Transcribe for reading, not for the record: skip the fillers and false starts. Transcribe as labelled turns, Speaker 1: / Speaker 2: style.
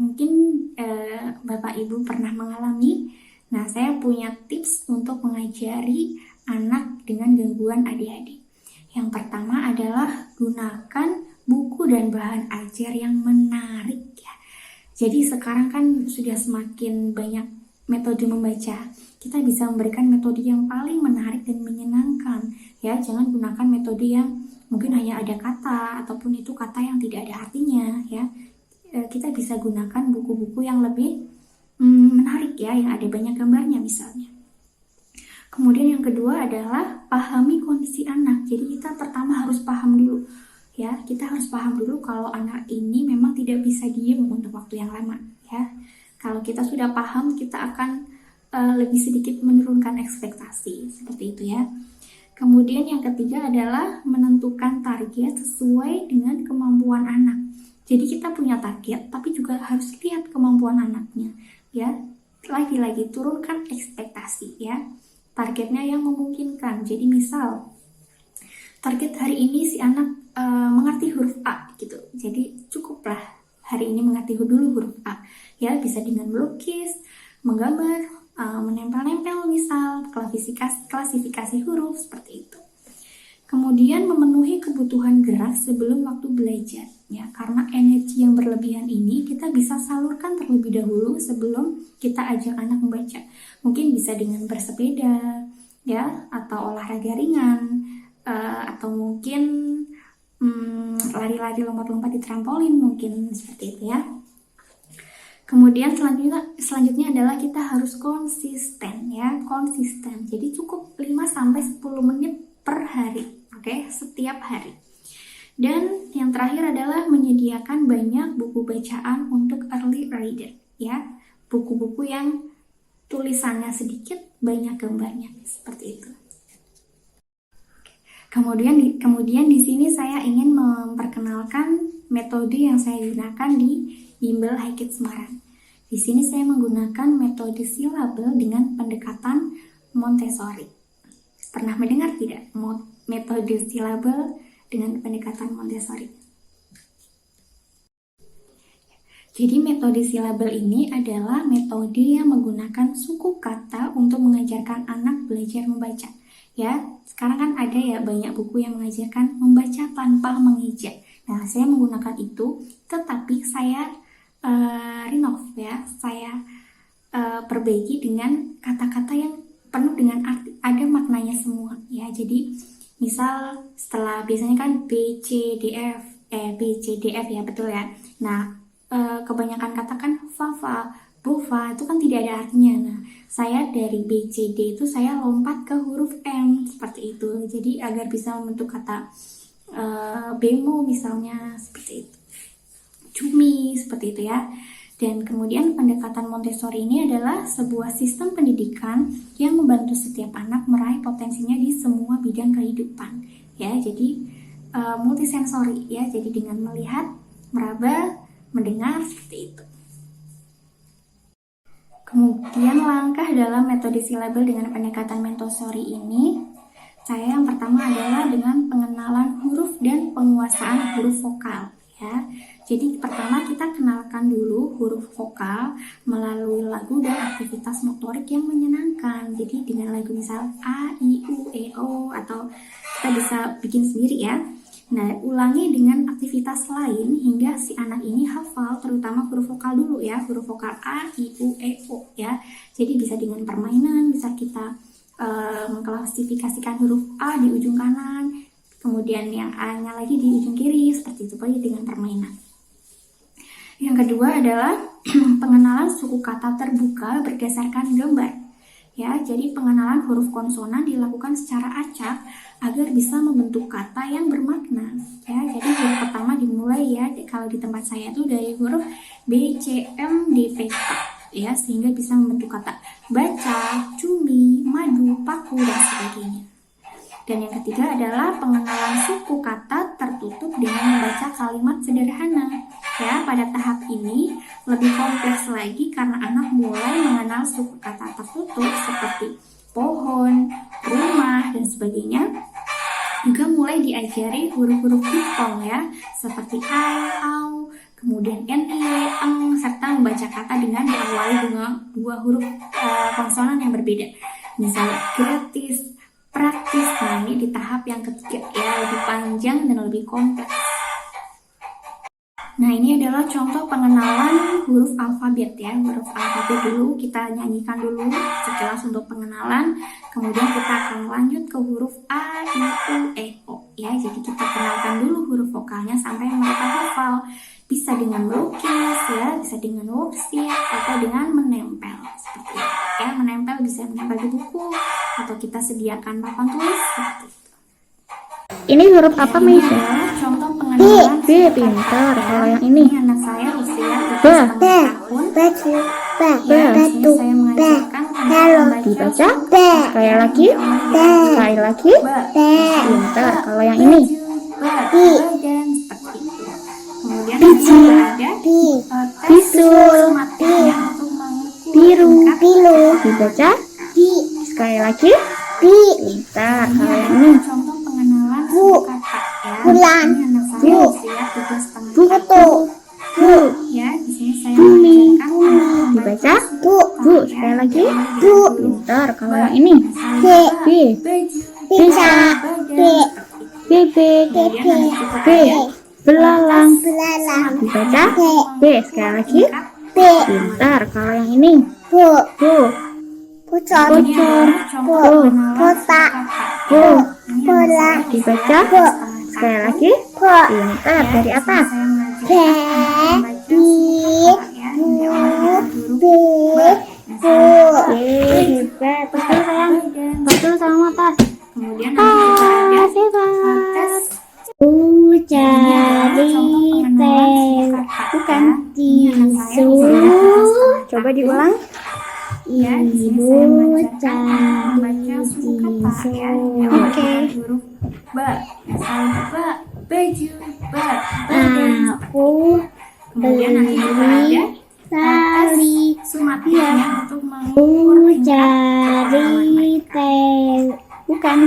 Speaker 1: mungkin Bapak Ibu pernah mengalami. Nah, saya punya tips untuk mengajari anak dengan gangguan ADHD. Yang pertama adalah gunakan buku dan bahan ajar yang menarik ya. Jadi sekarang kan sudah semakin banyak metode membaca. Kita bisa memberikan metode yang paling menarik dan menyenangkan ya. Jangan gunakan metode yang mungkin hanya ada kata ataupun itu kata yang tidak ada artinya ya. Kita bisa gunakan buku-buku yang lebih menarik ya, yang ada banyak gambarnya misalnya. Kemudian yang kedua adalah pahami kondisi anak. Jadi kita pertama harus paham dulu ya. Kita harus paham dulu kalau anak ini memang tidak bisa diem untuk waktu yang lama ya. Kalau kita sudah paham, kita akan lebih sedikit menurunkan ekspektasi seperti itu ya. Kemudian yang ketiga adalah menentukan target sesuai dengan kemampuan anak. Jadi kita punya target, tapi juga harus lihat kemampuan anaknya ya. Lagi-lagi turunkan ekspektasi ya. Targetnya yang memungkinkan. Jadi misal target hari ini si anak mengerti huruf A gitu. Jadi cukuplah hari ini mengerti dulu huruf A ya. Bisa dengan melukis, menggambar, menempel-nempel misal, klasifikasi huruf seperti itu. Kemudian memenuhi kebutuhan gerak sebelum waktu belajar ya, karena energi yang berlebihan ini kita bisa salurkan terlebih dahulu sebelum kita ajak anak membaca. Mungkin bisa dengan bersepeda ya, atau olahraga ringan, atau mungkin lari-lari lompat-lompat di trampolin mungkin seperti itu ya. Kemudian selanjutnya adalah kita harus konsisten ya, konsisten. Jadi cukup 5-10 menit per hari, oke, setiap hari. Dan yang terakhir adalah menyediakan banyak buku bacaan untuk early reader ya. Buku-buku yang tulisannya sedikit, banyak gambarnya seperti itu. Kemudian di sini saya ingin memperkenalkan metode yang saya gunakan di Bimbel Haikit Semarang. Di sini saya menggunakan metode silabel dengan pendekatan Montessori. Pernah mendengar tidak metode silabel dengan pendekatan Montessori? Jadi metode silabel ini adalah metode yang menggunakan suku kata untuk mengajarkan anak belajar membaca. Ya, sekarang kan ada ya banyak buku yang mengajarkan membaca tanpa mengeja. Nah, saya menggunakan itu, tetapi saya renov ya, saya perbaiki dengan kata-kata yang penuh dengan arti, ada maknanya semua ya. Jadi misal setelah biasanya kan B C D F ya, betul ya. Nah, kebanyakan kata kan Fafa, Bova itu kan tidak ada artinya. Nah, saya dari B C D itu saya lompat ke huruf M seperti itu. Jadi agar bisa membentuk kata bemo misalnya seperti itu. Cumi seperti itu ya. Dan kemudian pendekatan Montessori ini adalah sebuah sistem pendidikan yang membantu setiap anak meraih potensinya di semua bidang kehidupan ya. Jadi multisensori ya. Jadi dengan melihat, meraba, mendengar seperti itu. Kemudian langkah dalam metode silabel dengan pendekatan Montessori ini, saya yang pertama adalah dengan pengenalan huruf dan penguasaan huruf vokal ya. Jadi pertama kita kenalkan dulu huruf vokal melalui lagu dan aktivitas motorik yang menyenangkan. Jadi dengan lagu misal A, I, U, E, O, atau kita bisa bikin sendiri ya. Nah, ulangi dengan aktivitas lain hingga si anak ini hafal, terutama huruf vokal dulu ya, huruf vokal A, I, U, E, O ya. Jadi bisa dengan permainan, bisa kita mengklasifikasikan huruf A di ujung kanan, kemudian yang A-nya lagi di ujung kiri, seperti itu pokoknya dengan permainan. Yang kedua adalah pengenalan suku kata terbuka berdasarkan gambar. Ya, jadi pengenalan huruf konsonan dilakukan secara acak agar bisa membentuk kata yang bermakna. Ya, jadi huruf pertama dimulai ya, kalau di tempat saya itu dari huruf B, C, M, D, P, K. Ya, sehingga bisa membentuk kata baca, cumi, madu, paku, dan sebagainya. Dan yang ketiga adalah pengenalan suku kata tertutup dengan membaca kalimat sederhana. Ya, pada tahap ini lebih kompleks lagi karena anak mulai mengenal suku kata tertutup seperti pohon, rumah, dan sebagainya. Juga mulai diajari huruf-huruf diphthong ya, seperti ai, au, kemudian ni, eng, serta membaca kata dengan diawali dengan dua huruf konsonan yang berbeda. Misalnya gratis, praktis. Nah, ini di tahap yang ketiga ya, lebih panjang dan lebih kompleks. Nah, ini adalah contoh pengenalan huruf alfabet ya. Huruf alfabet dulu kita nyanyikan dulu sekilas untuk pengenalan. Kemudian kita akan lanjut ke huruf A, I, U, E, O ya. Jadi kita kenalkan dulu huruf vokalnya sampai mereka hafal. Bisa dengan melukis ya, bisa dengan worksheet atau dengan menempel seperti itu ya. Menempel bisa menempel di buku atau kita sediakan papan tulis seperti itu.
Speaker 2: Ini huruf apa, Maisha?
Speaker 1: Contoh pengenalan
Speaker 2: B, pintar. Kalau yang ini?
Speaker 1: Anak saya usia 3,5 tahun.
Speaker 2: Batu.
Speaker 1: Saya mengajarkan tentang
Speaker 2: Dibaca. Sekali lagi. Sekali lagi. Pintar. Kalau yang ini?
Speaker 1: Dan seperti itu. Kemudian juga ada
Speaker 2: Bisul. Biru. Dibaca. Sekali lagi. Pintar. Kalau yang ini?
Speaker 1: Contoh pengenalan kata ya.
Speaker 2: Bulan.
Speaker 1: Ini anak saya usia 3,5
Speaker 2: Buku. Bu.
Speaker 1: ya. Di sini saya
Speaker 2: Bumi.
Speaker 1: mengajarkan
Speaker 2: Dibaca. Bu. Sekali lagi. Pintar. Kalau yang ini? B.
Speaker 1: Bisa.
Speaker 2: Bebek. B. Belalang. Dibaca. B. Sekali lagi. Pintar. Kalau yang ini? Bu. Bocor.
Speaker 1: Kota.
Speaker 2: Bu. Dibaca. Sekali lagi. Pintar. Dari atas. Hebat. Betul sayang. Betul sama atas.
Speaker 1: Kemudian nanti juga ada tes
Speaker 2: Cari bukan tisu. Coba diulang.
Speaker 1: ya. Di sini saya mengajarkan membaca suku kata ya.
Speaker 2: Oke.
Speaker 1: Huruf ba. Misalnya ba, baju, ba,
Speaker 2: Aku
Speaker 1: kemudian nanti juga ada
Speaker 2: tali
Speaker 1: sumatnya untuk mengukur
Speaker 2: cari teh bukan